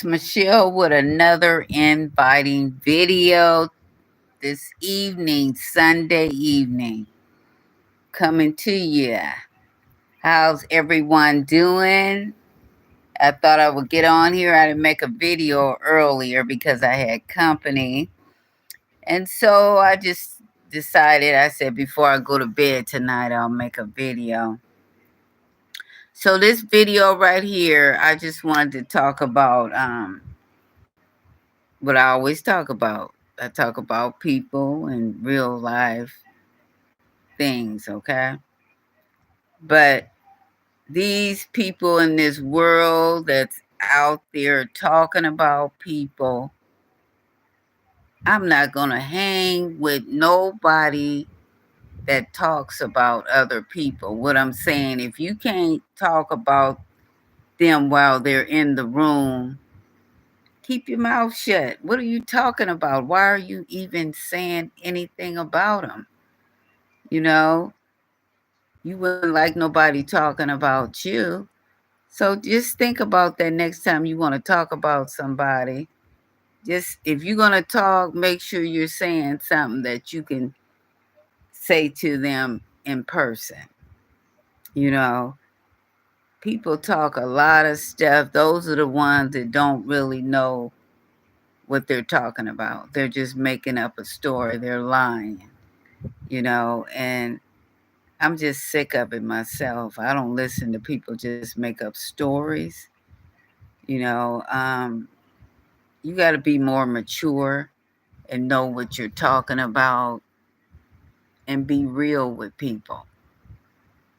Michelle with another inviting video this evening, Sunday evening, coming to you. How's everyone doing? I thought I would get on here. I didn't make a video earlier because I had company. And so I just decided, I said, before I go to bed tonight, I'll make a video. So, this video right here, I just wanted to talk about what I always talk about. I talk about people and real life things, okay? But these people in this world that's out there talking about people, I'm not going to hang with nobody that talks about other people. What I'm saying, if you can't talk about them while they're in the room, keep your mouth shut. What are you talking about? Why are you even saying anything about them? You know, you wouldn't like nobody talking about you. So just think about that next time you want to talk about somebody. Just if you're going to talk, make sure you're saying something that you can say to them in person. You know, people talk a lot of stuff. Those are the ones that don't really know what they're talking about. They're just making up a story, they're lying, and I'm just sick of it myself. I don't listen to people just make up stories. You know, um, you got to be more mature and know what you're talking about and be real with people.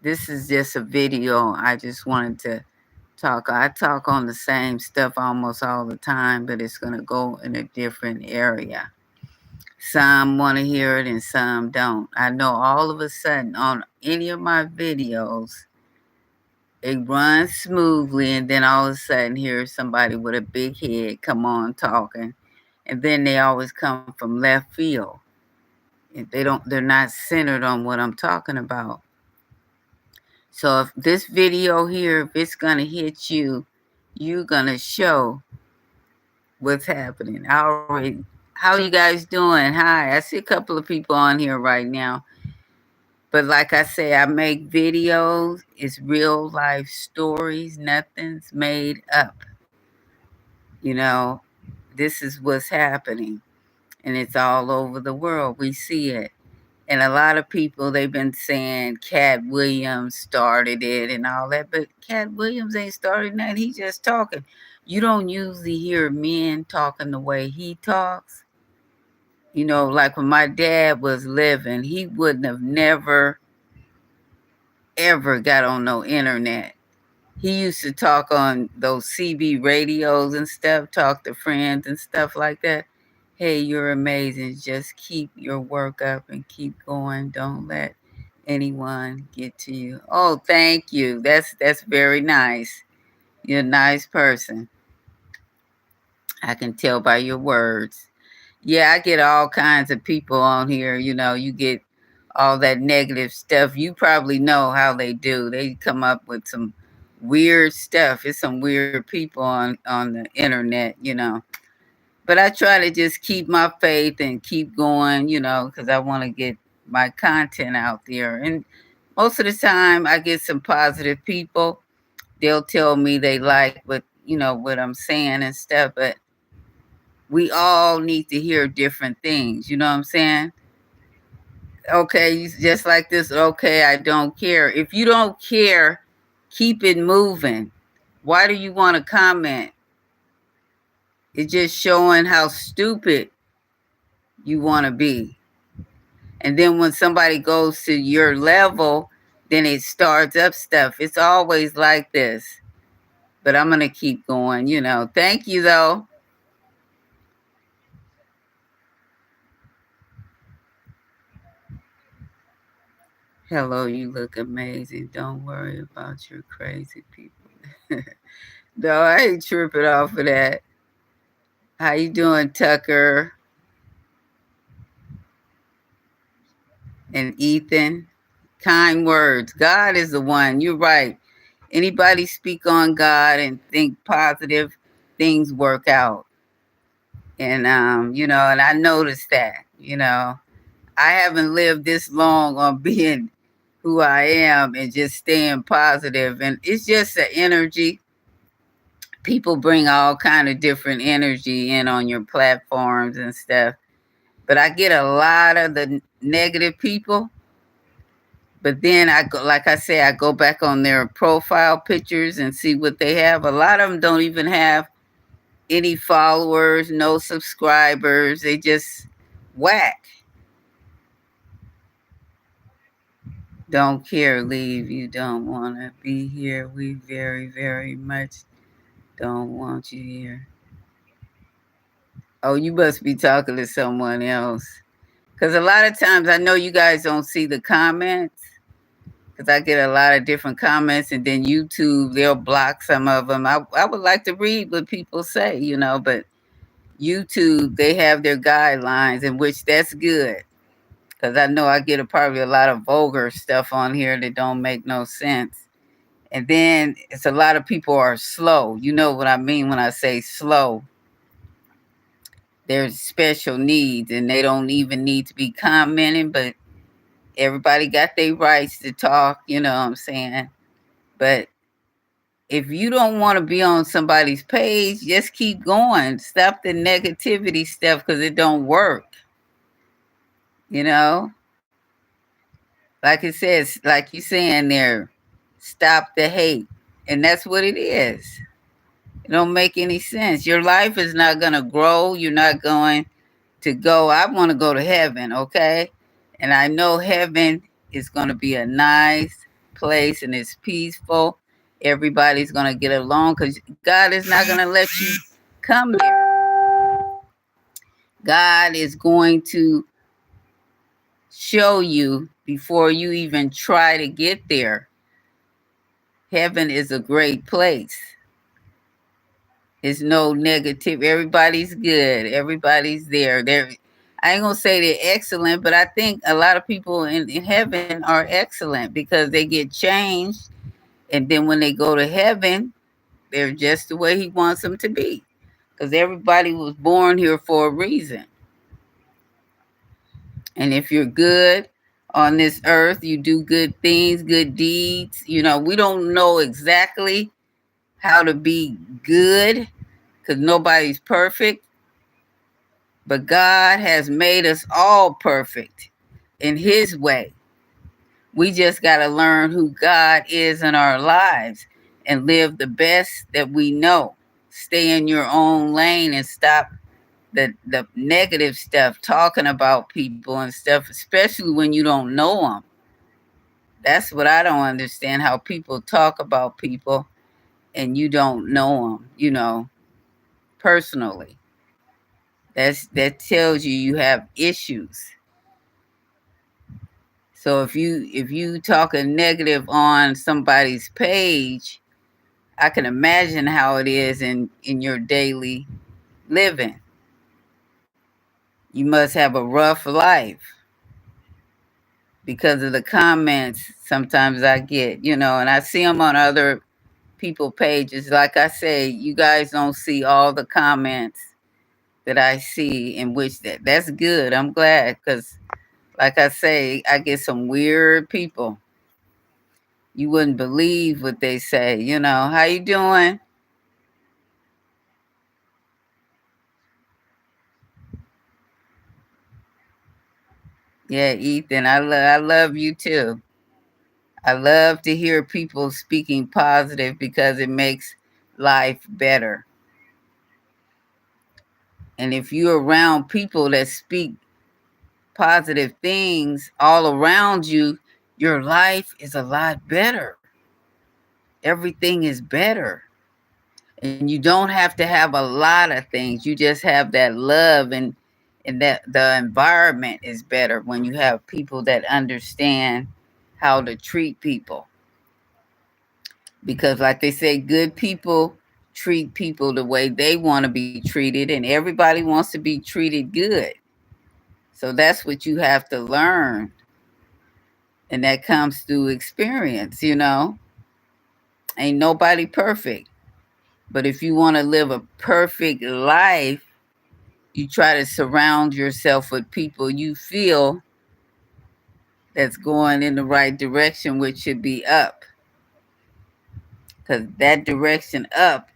This is just a video. I just wanted to talk. I talk on the same stuff almost all the time, but it's going to go in a different area. Some want to hear it and some don't. I know all of a sudden on any of my videos, it runs smoothly, and then all of a sudden, here's somebody with a big head come on talking, and then they always come from left field. They're not centered on what I'm talking about. So if this video here, if it's gonna hit you, you're gonna show what's happening. I already, how you guys doing? Hi, I see a couple of people on here right now. But like I say, I make videos. It's real life stories. Nothing's made up. You know, this is what's happening. And it's all over the world. We see it. And a lot of people, they've been saying Cat Williams started it and all that. But Cat Williams ain't starting that. He just talking. You don't usually hear men talking the way he talks. Like when my dad was living, he wouldn't have never ever got on no internet. He used to talk on those CB radios and stuff, talk to friends and stuff like that. Hey, you're amazing. Just keep your work up and keep going. Don't let anyone get to you. Oh, thank you. That's very nice. You're a nice person. I can tell by your words. Yeah, I get all kinds of people on here. You get all that negative stuff. You probably know how they do. They come up with some weird stuff. It's some weird people on the internet. But I try to just keep my faith and keep going, because I want to get my content out there. And most of the time, I get some positive people. They'll tell me they like what I'm saying and stuff. But we all need to hear different things. You know what I'm saying? Okay, just like this. Okay, I don't care. If you don't care, keep it moving. Why do you want to comment? It's just showing how stupid you want to be. And then when somebody goes to your level, then it starts up stuff. It's always like this. But I'm going to keep going. Thank you, though. Hello, you look amazing. Don't worry about your crazy people. No, I ain't tripping off of that. How you doing, Tucker and Ethan? Kind words. God is the one. You're right. Anybody speak on God and think positive, things work out. And and I noticed that, I haven't lived this long on being who I am and just staying positive. And it's just the energy. People bring all kind of different energy in on your platforms and stuff. But I get a lot of the negative people. But then I go, like I say, I go back on their profile pictures and see what they have. A lot of them don't even have any followers, no subscribers. They just whack. Don't care, leave. You don't want to be here. We very, very much don't want you here. Oh, you must be talking to someone else. Because a lot of times I know you guys don't see the comments. Because I get a lot of different comments, and then YouTube, they'll block some of them. I would like to read what people say, but YouTube, they have their guidelines, in which that's good. Because I know I get probably a lot of vulgar stuff on here that don't make no sense. And then it's a lot of people are slow. You know what I mean when I say slow. There's special needs, and they don't even need to be commenting, but everybody got their rights to talk, you know what I'm saying? But if you don't want to be on somebody's page, just keep going. Stop the negativity stuff because it don't work. You know? Like it says, like you saying there, stop the hate. And that's what it is. It don't make any sense. Your life is not gonna grow. You're not going to go. I want to go to heaven, okay? And I know heaven is gonna be a nice place and it's peaceful. Everybody's gonna get along because God is not gonna let you come there. God is going to show you before you even try to get there. Heaven is a great place. It's no negative. Everybody's good. Everybody's there. I ain't gonna say they're excellent, but I think a lot of people in heaven are excellent because they get changed, and then when they go to heaven, they're just the way He wants them to be. Because everybody was born here for a reason. And if you're good on this earth, you do good things, good deeds. We don't know exactly how to be good because nobody's perfect. But God has made us all perfect in His way. We just got to learn who God is in our lives and live the best that we know. Stay in your own lane and stop the negative stuff, talking about people and stuff, especially when you don't know them. That's what I don't understand, how people talk about people and you don't know them, personally. That tells you have issues. So if you talking negative on somebody's page, I can imagine how it is in your daily living. You must have a rough life because of the comments sometimes I get, and I see them on other people pages. Like I say, you guys don't see all the comments that I see, in which that's good. I'm glad because, like I say, I get some weird people. You wouldn't believe what they say. How you doing? Yeah, Ethan, I love you too. I love to hear people speaking positive because it makes life better. And if you're around people that speak positive things all around you, your life is a lot better. Everything is better. And you don't have to have a lot of things. You just have that love, and that the environment is better when you have people that understand how to treat people. Because like they say, good people treat people the way they want to be treated, and everybody wants to be treated good. So that's what you have to learn. And that comes through experience. Ain't nobody perfect. But if you want to live a perfect life, you try to surround yourself with people you feel that's going in the right direction, which should be up. Because that direction up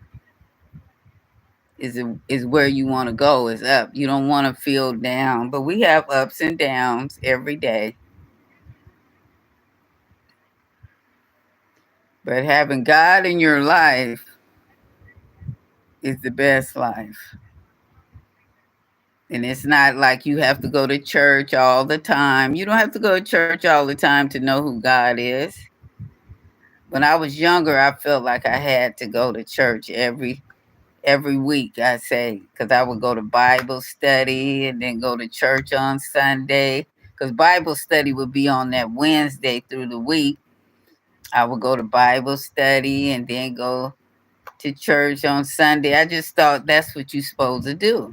is where you want to go, is up. You don't want to feel down. But we have ups and downs every day. But having God in your life is the best life. And it's not like you have to go to church all the time. You don't have to go to church all the time to know who God is. When I was younger, I felt like I had to go to church every week, I say, because I would go to Bible study and then go to church on Sunday. Because Bible study would be on that Wednesday through the week. I would go to Bible study and then go to church on Sunday. I just thought that's what you're supposed to do.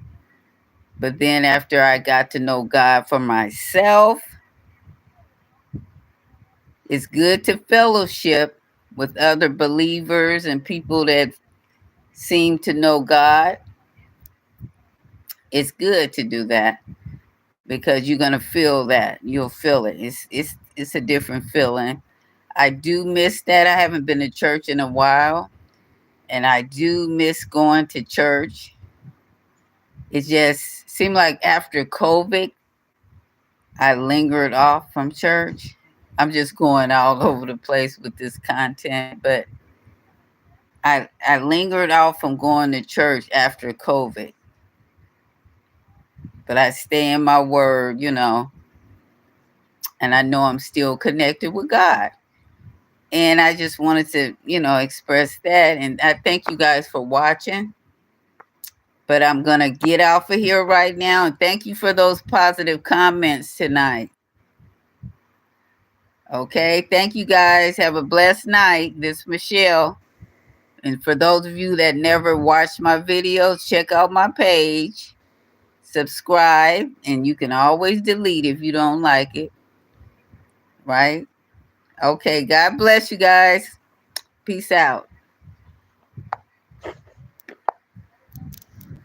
But then after I got to know God for myself, it's good to fellowship with other believers and people that seem to know God. It's good to do that because you're gonna feel that. You'll feel it. It's a different feeling. I do miss that. I haven't been to church in a while, and I do miss going to church. It just seemed like after COVID, I lingered off from church. I'm just going all over the place with this content, but I lingered off from going to church after COVID. But I stay in my word, and I know I'm still connected with God. And I just wanted to, express that. And I thank you guys for watching. But I'm going to get off of here right now. And thank you for those positive comments tonight. Okay. Thank you guys. Have a blessed night. This is Michelle. And for those of you that never watched my videos, check out my page. Subscribe. And you can always delete if you don't like it. Right? Okay. God bless you guys. Peace out.